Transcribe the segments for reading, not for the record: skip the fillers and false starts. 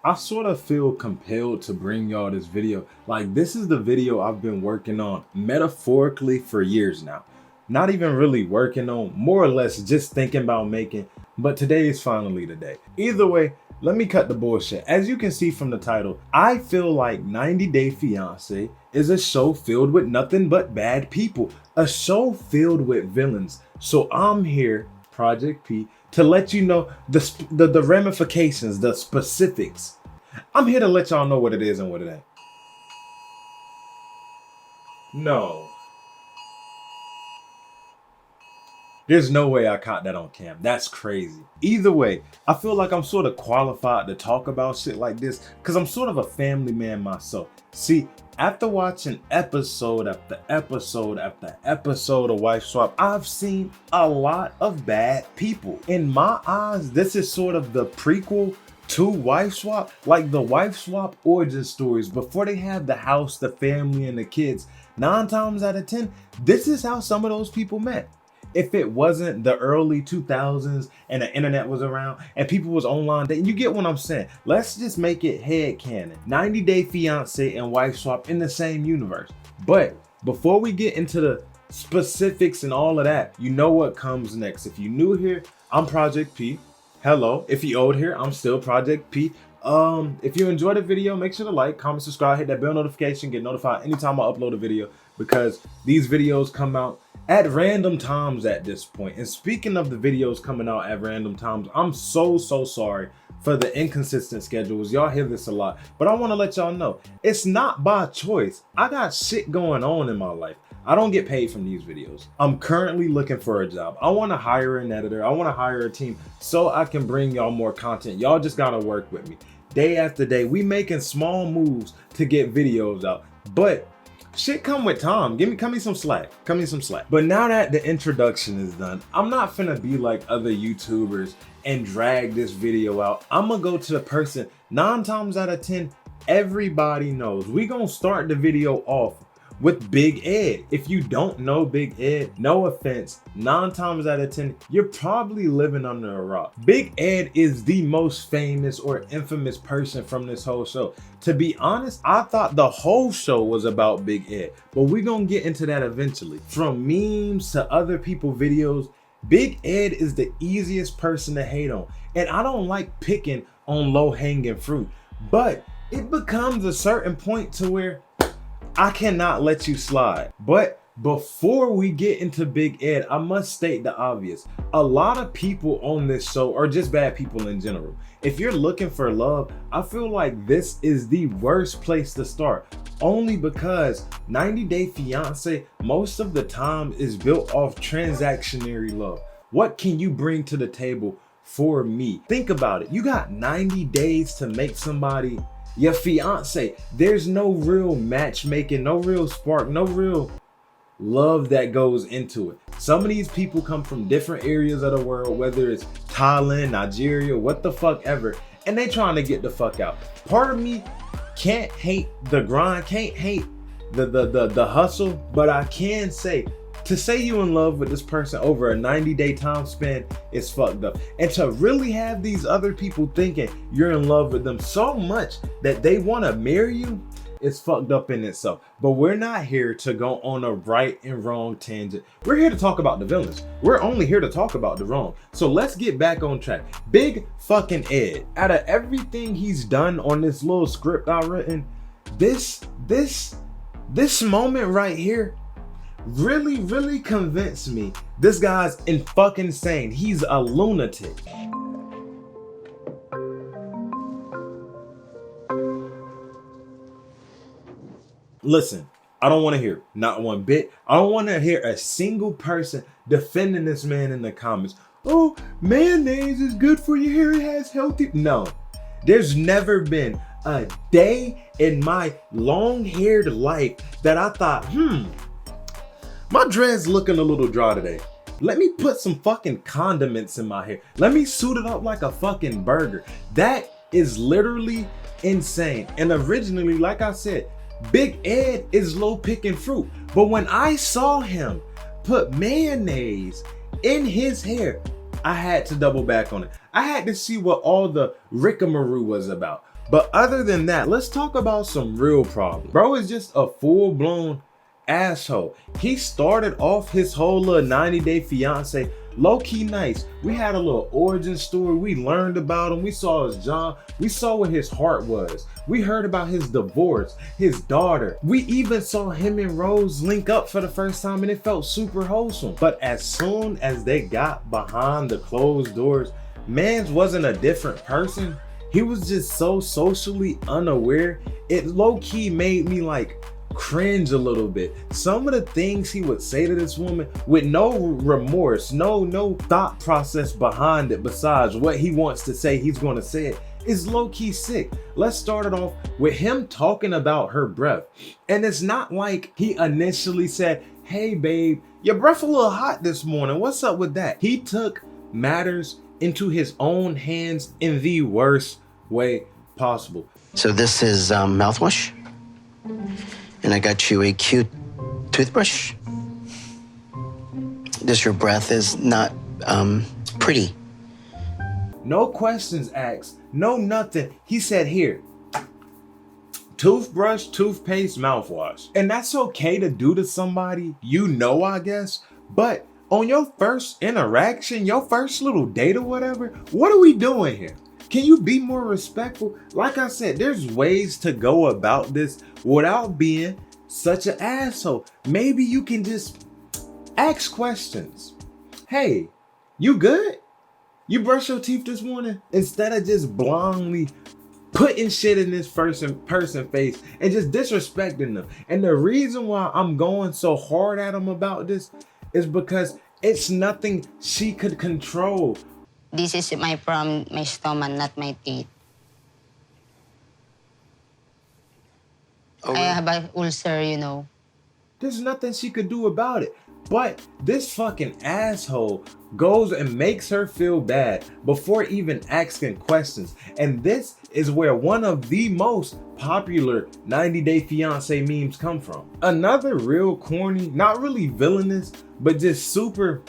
I sort of feel compelled to bring y'all this video. Like, this is the video I've been working on metaphorically for years now. Not even really working on, more or less just thinking about making, but today is finally the day. Either way, let me cut the bullshit. As you can see from the title, I feel like 90 Day Fiancé is a show filled with nothing but bad people. A show filled with villains. So I'm here, Project P, to let you know the ramifications, the specifics. I'm here to let y'all know what it is and what it ain't. No. There's no way I caught that on cam. That's crazy. Either way, I feel like I'm sort of qualified to talk about shit like this because I'm sort of a family man myself. See, after watching episode after episode after episode of Wife Swap, I've seen a lot of bad people. In my eyes, this is sort of the prequel to Wife Swap, like the Wife Swap origin stories before they have the house, the family, and the kids. 9 times out of 10, this is how some of those people met. If it wasn't the early 2000s and the internet was around and people was online dating, you get what I'm saying. Let's just make it headcanon. 90 Day Fiancé and Wife Swap in the same universe. But before we get into the specifics and all of that, you know what comes next. If you're new here, I'm Project P. Hello. If you're old here, I'm still Project P. If you enjoyed the video, make sure to like, comment, subscribe, hit that bell notification, get notified anytime I upload a video because these videos come out at random times at this point. And speaking of the videos coming out at random times, I'm so sorry for the inconsistent schedules. Y'all hear this a lot, but I want to let y'all know it's not by choice. I got shit going on in my life. I don't get paid from these videos. I'm currently looking for a job. I want to hire an editor. I want to hire a team so I can bring y'all more content. Y'all just got to work with me. Day after day, we making small moves to get videos out, but shit come with time. Cut me some slack. Cut me some slack. But now that the introduction is done, I'm not finna be like other YouTubers and drag this video out. I'm gonna go to the person 9 times out of 10 everybody knows. We gonna start the video off with Big Ed. If you don't know Big Ed, no offense, 9 times out of 10, you're probably living under a rock. Big Ed is the most famous or infamous person from this whole show. To be honest, I thought the whole show was about Big Ed, but we're gonna get into that eventually. From memes to other people's videos, Big Ed is the easiest person to hate on. And I don't like picking on low-hanging fruit, but it becomes a certain point to where I cannot let you slide. But before we get into Big Ed, I must state the obvious. A lot of people on this show are just bad people in general. If you're looking for love, I feel like this is the worst place to start. Only because 90 Day Fiancé most of the time is built off transactionary love. What can you bring to the table for me? Think about it. You got 90 days to make somebody your fiance. There's no real matchmaking, no real spark, no real love that goes into it. Some of these people come from different areas of the world, whether it's Thailand, Nigeria, what the fuck ever, and they trying to get the fuck out. Part of me can't hate the grind, can't hate the hustle, but I can say to say you in love with this person over a 90-day time span is fucked up. And to really have these other people thinking you're in love with them so much that they want to marry you is fucked up in itself. But we're not here to go on a right and wrong tangent. We're here to talk about the villains. We're only here to talk about the wrong. So let's get back on track. Big fucking Ed. Out of everything he's done on this little script I've written, this moment right here really convinced me this guy's fucking insane. He's a lunatic. Listen, I don't want to hear not one bit. I don't want to hear a single person defending this man in the comments. Oh, mayonnaise is good for your hair. It has healthy. No, there's never been a day in my long-haired life that I thought, my dread's looking a little dry today. Let me put some fucking condiments in my hair. Let me suit it up like a fucking burger. That is literally insane. And originally, like I said, Big Ed is low picking fruit. But when I saw him put mayonnaise in his hair, I had to double back on it. I had to see what all the rigmarole was about. But other than that, let's talk about some real problems. Bro is just a full-blown asshole. He started off his whole little 90-day fiance low-key nice. We had a little origin story. We learned about him. We saw his job. We saw what his heart was. We heard about his divorce, his daughter. We even saw him and Rose link up for the first time, and it felt super wholesome. But as soon as they got behind the closed doors, mans wasn't a different person. He was just so socially unaware. It low-key made me like cringe a little bit. Some of the things he would say to this woman with no remorse, no thought process behind it besides what he wants to say, he's going to say it, is low-key sick. Let's start it off with him talking about her breath. And it's not like he initially said, "Hey babe, your breath a little hot this morning. What's up with that?" He took matters into his own hands in the worst way possible. So this is mouthwash, and I got you a cute toothbrush. This your breath is not pretty. No questions asked, no nothing. He said, "Here, toothbrush, toothpaste, mouthwash." And that's okay to do to somebody, you know, I guess, but on your first interaction, your first little date or whatever, what are we doing here? Can you be more respectful? Like I said, there's ways to go about this without being such an asshole. Maybe you can just ask questions. "Hey, you good? You brush your teeth this morning?" Instead of just blindly putting shit in this person face and just disrespecting them. And the reason why I'm going so hard at him about this is because it's nothing she could control. This is from my stomach, not my teeth. Oh, I have an ulcer, you know. There's nothing she could do about it. But this fucking asshole goes and makes her feel bad before even asking questions. And this is where one of the most popular 90-Day Fiancé memes come from. Another real corny, not really villainous, but just super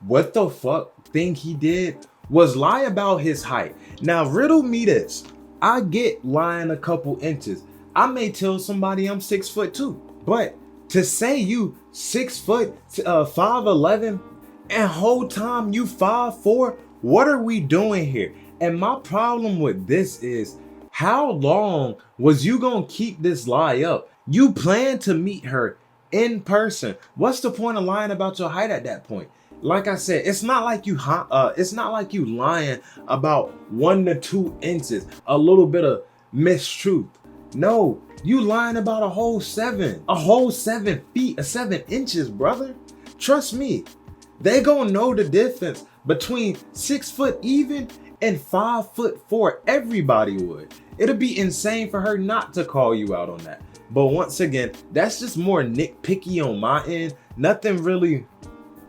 what the fuck thing he did was lie about his height. Now riddle me this. I get lying a couple inches. I may tell somebody I'm 6'2", but to say you 6 foot 5'11", and whole time you 5'4", what are we doing here? And my problem with this is, how long was you gonna keep this lie up? You plan to meet her in person. What's the point of lying about your height at that point? Like I said, it's not like you lying about 1 to 2 inches, a little bit of mistruth. No, you lying about a whole 7 feet, 7 inches, brother. Trust me, they gonna know the difference between 6 foot even and 5'4". Everybody would. It'll be insane for her not to call you out on that. But once again, that's just more nitpicky on my end. Nothing really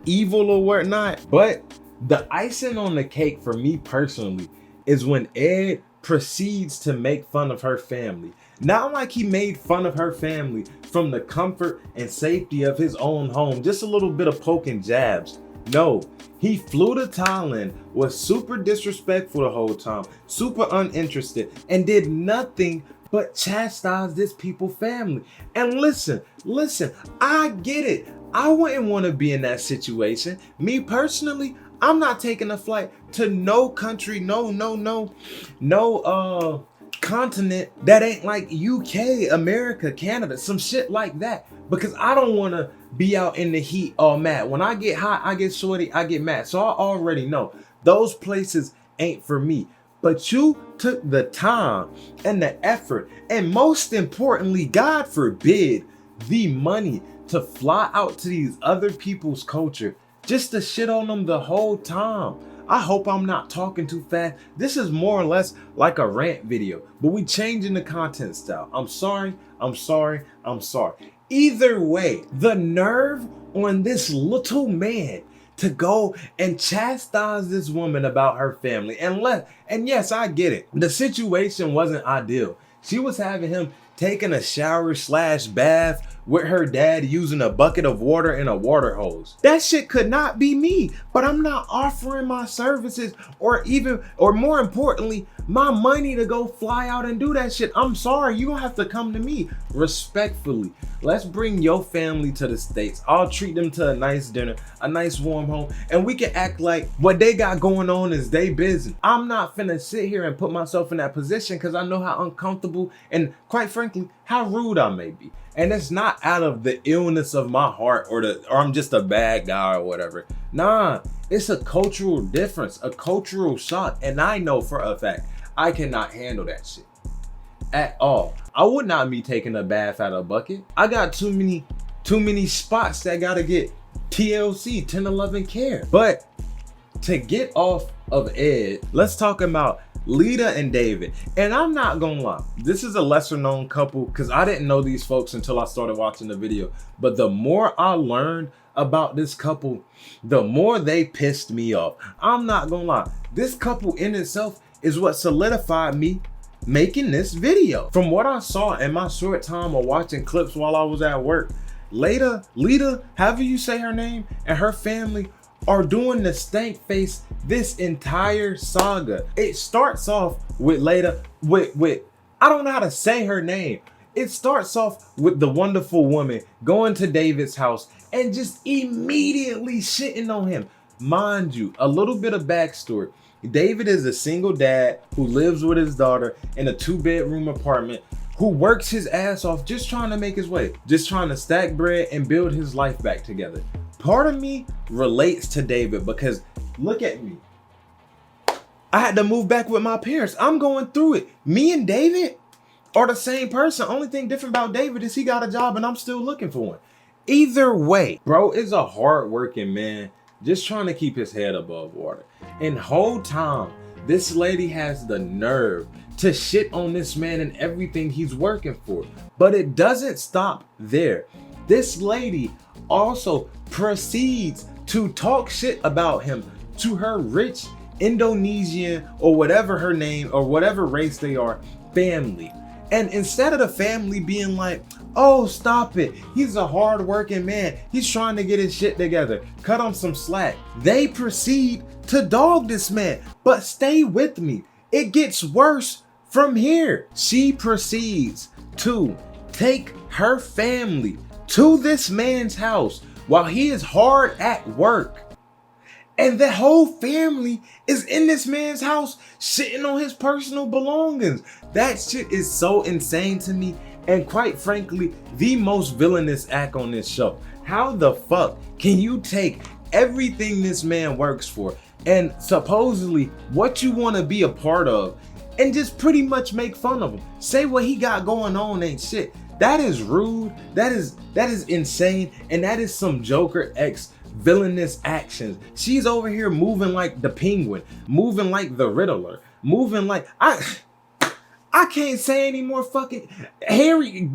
evil or whatnot. But the icing on the cake for me personally is when Ed proceeds to make fun of her family. Not like he made fun of her family from the comfort and safety of his own home, just a little bit of poking jabs. No, he flew to Thailand, was super disrespectful the whole time, super uninterested, and did nothing but chastise this people's family. And listen, I get it. I wouldn't want to be in that situation. Me personally, I'm not taking a flight to no country, no continent that ain't like UK, America, Canada, some shit like that, because I don't want to be out in the heat all mad. When I get hot, I get sweaty, I get mad. So I already know those places ain't for me. But you took the time and the effort, and most importantly, God forbid, the money to fly out to these other people's culture just to shit on them the whole time. I hope I'm not talking too fast. This is more or less like a rant video, but we changing the content style. I'm sorry. Either way, the nerve on this little man to go and chastise this woman about her family. And yes, I get it. The situation wasn't ideal. She was having him taking a shower slash bath with her dad using a bucket of water and a water hose. That shit could not be me, but I'm not offering my services or more importantly, my money to go fly out and do that shit. I'm sorry, you don't have to come to me. Respectfully, let's bring your family to the States. I'll treat them to a nice dinner, a nice warm home, and we can act like what they got going on is they business. I'm not finna sit here and put myself in that position because I know how uncomfortable and quite frankly, how rude I may be. And it's not out of the illness of my heart or I'm just a bad guy or whatever. Nah, it's a cultural difference, a cultural shock. And I know for a fact, I cannot handle that shit at all. I would not be taking a bath out of a bucket. I got too many spots that gotta get TLC, 1011 care. But to get off of Ed, let's talk about Lita and David. And I'm not gonna lie, this is a lesser known couple because I didn't know these folks until I started watching the video. But the more I learned about this couple, the more they pissed me off. I'm not gonna lie, this couple in itself is what solidified me making this video. From what I saw in my short time of watching clips while I was at work, Lita, however you say her name, and her family are doing the stank face this entire saga. It starts off with Leida, with I don't know how to say her name. It starts off with the wonderful woman going to David's house and just immediately shitting on him. Mind you, a little bit of backstory. David is a single dad who lives with his daughter in a 2-bedroom apartment, who works his ass off just trying to make his way, just trying to stack bread and build his life back together. Part of me relates to David because look at me. I had to move back with my parents. I'm going through it. Me and David are the same person. Only thing different about David is he got a job and I'm still looking for one. Either way, bro is a hardworking man just trying to keep his head above water. And whole time, this lady has the nerve to shit on this man and everything he's working for. But it doesn't stop there. This lady also proceeds to talk shit about him to her rich Indonesian or whatever her name or whatever race they are family. And instead of the family being like, oh, stop it, he's a hard-working man, he's trying to get his shit together, cut him some slack, they proceed to dog this man. But stay with me, it gets worse from here. She proceeds to take her family to this man's house while he is hard at work. And the whole family is in this man's house shitting on his personal belongings. That shit is so insane to me. And quite frankly, the most villainous act on this show. How the fuck can you take everything this man works for and supposedly what you want to be a part of and just pretty much make fun of him? Say what he got going on ain't shit. That is rude. That is insane. And that is some Joker X villainous actions. She's over here moving like the Penguin, moving like the Riddler, moving like I can't say any more fucking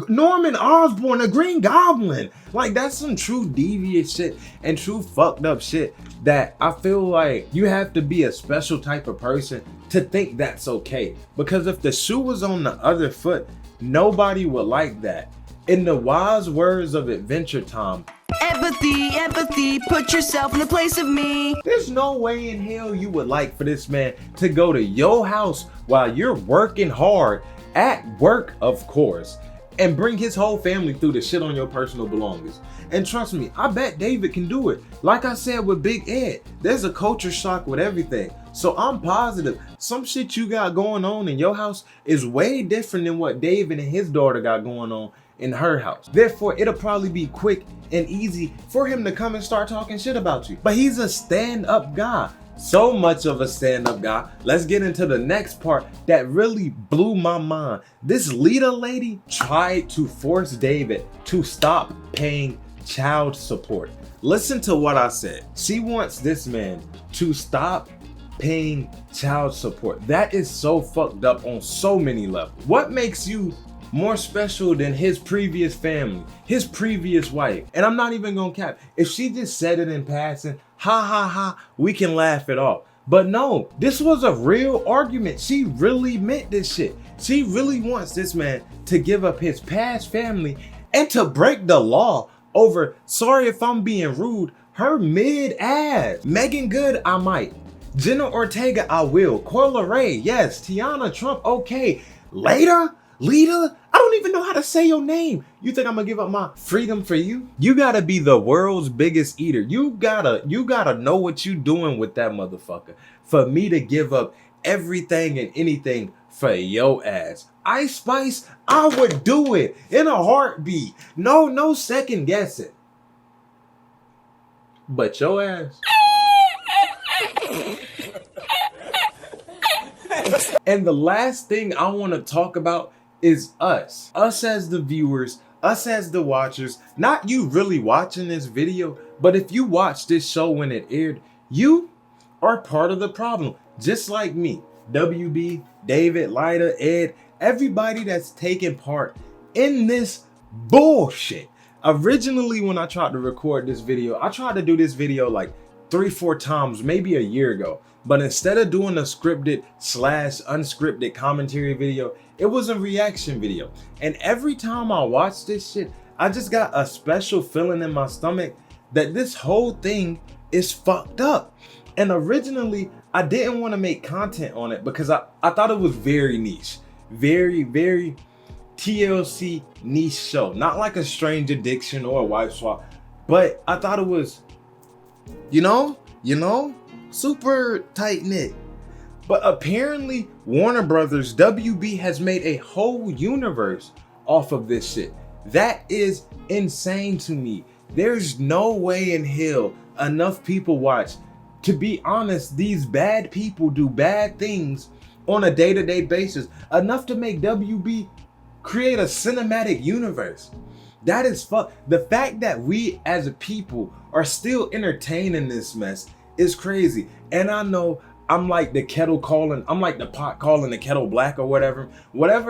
Norman Osborn, the Green Goblin. Like that's some true devious shit and true fucked up shit that I feel like you have to be a special type of person to think that's okay. Because if the shoe was on the other foot, nobody would like that. In the wise words of Adventure Time, empathy, put yourself in the place of me. There's no way in hell you would like for this man to go to your house while you're working hard at work, of course, and bring his whole family through the shit on your personal belongings. And trust me, I bet David can do it. Like I said with Big Ed, there's a culture shock with everything. So I'm positive some shit you got going on in your house is way different than what David and his daughter got going on in her house. Therefore, it'll probably be quick and easy for him to come and start talking shit about you. But he's a stand-up guy. So much of a stand-up guy. Let's get into the next part that really blew my mind. This Lita lady tried to force David to stop paying child support. Listen to what I said. She wants this man to stop paying child support. That is so fucked up on so many levels. What makes you more special than his previous family, his previous wife? And I'm not even gonna cap. If she just said it in passing, ha ha ha, we can laugh it off. But no, this was a real argument. She really meant this shit. She really wants this man to give up his past family and to break the law over, sorry if I'm being rude, her mid-ass. Megan Good, I might. Jenna Ortega, I will. Coyle Ray, yes. Tiana Trump, okay. Leida? Lita? I don't even know how to say your name. You think I'm gonna give up my freedom for you? You gotta be the world's biggest eater. You gotta know what you doing with that motherfucker for me to give up everything and anything for your ass. Ice Spice, I would do it in a heartbeat. No second guessing. But your ass. And the last thing I want to talk about is us. Us as the viewers, us as the watchers. Not you really watching this video, but if you watched this show when it aired, you are part of the problem. Just like me, WB, David, Leida, Ed, everybody that's taking part in this bullshit. Originally, when I tried to record this video, I tried to do this video like 3-4 times, maybe a year ago. But instead of doing a scripted / unscripted commentary video, it was a reaction video. And every time I watch this shit, I just got a special feeling in my stomach that this whole thing is fucked up. And originally, I didn't want to make content on it because I thought it was very niche. Very TLC niche show. Not like a Strange Addiction or a Wife Swap, but I thought it was, you know, super tight knit. But apparently Warner Brothers, WB, has made a whole universe off of this shit. That is insane to me. There's no way in hell enough people watch. To be honest, these bad people do bad things on a day-to-day basis, enough to make WB create a cinematic universe. That is the fact that we as a people are still entertaining this mess is crazy. And I know I'm like the kettle calling, I'm like the pot calling the kettle black or whatever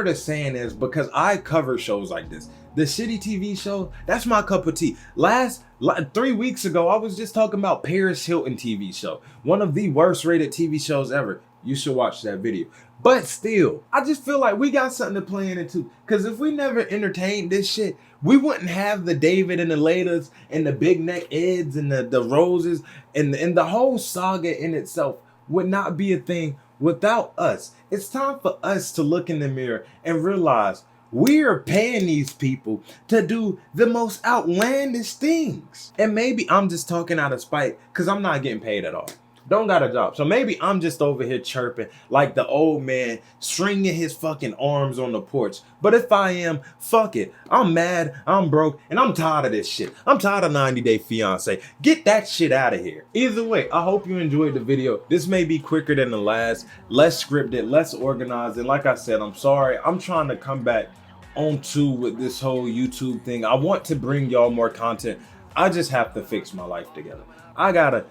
the saying is, because I cover shows like this. The shitty TV show, that's my cup of tea. 3 weeks ago, I was just talking about Paris Hilton TV show, one of the worst rated TV shows ever. You should watch that video. But still, I just feel like we got something to play in it too. Because if we never entertained this shit, we wouldn't have the David and the Leidas and the big neck Eds and the Roses and the whole saga in itself would not be a thing without us. It's time for us to look in the mirror and realize we are paying these people to do the most outlandish things. And maybe I'm just talking out of spite because I'm not getting paid at all. Don't got a job. So maybe I'm just over here chirping like the old man stringing his fucking arms on the porch. But if I am, fuck it. I'm mad, I'm broke, and I'm tired of this shit. I'm tired of 90 Day Fiancé. Get that shit out of here. Either way, I hope you enjoyed the video. This may be quicker than the last, less scripted, less organized. And like I said, I'm sorry. I'm trying to come back on with this whole YouTube thing. I want to bring y'all more content. I just have to fix my life together. I gotta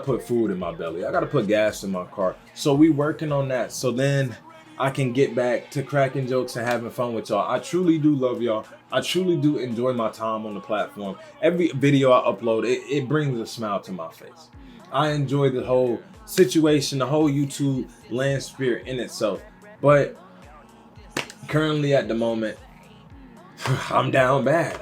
put food in my belly. I gotta put gas in my car. So we working on that. So then I can get back to cracking jokes and having fun with y'all. I truly do love y'all. I truly do enjoy my time on the platform. Every video I upload, it brings a smile to my face. I enjoy the whole situation, the whole YouTube landscape in itself. But currently at the moment, I'm down bad.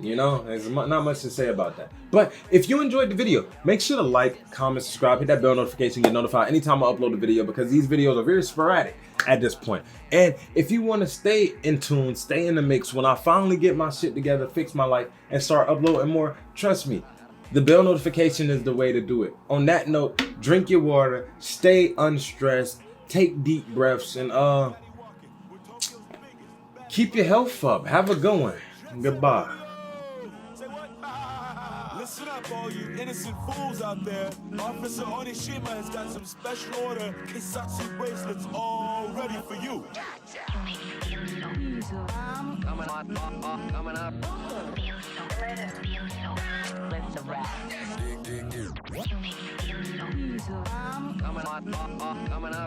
You know, there's not much to say about that. But if you enjoyed the video, make sure to like, comment, subscribe, hit that bell notification, get notified anytime I upload a video, because these videos are very sporadic at this point. And if you want to stay in tune, stay in the mix, when I finally get my shit together, fix my life, and start uploading more, trust me, the bell notification is the way to do it. On that note, drink your water, stay unstressed, take deep breaths, and keep your health up. Have a good one. Goodbye. Listen up, all you innocent fools out there. Officer Onishima has got some special order Kisatsu bracelets all ready for you. Coming up.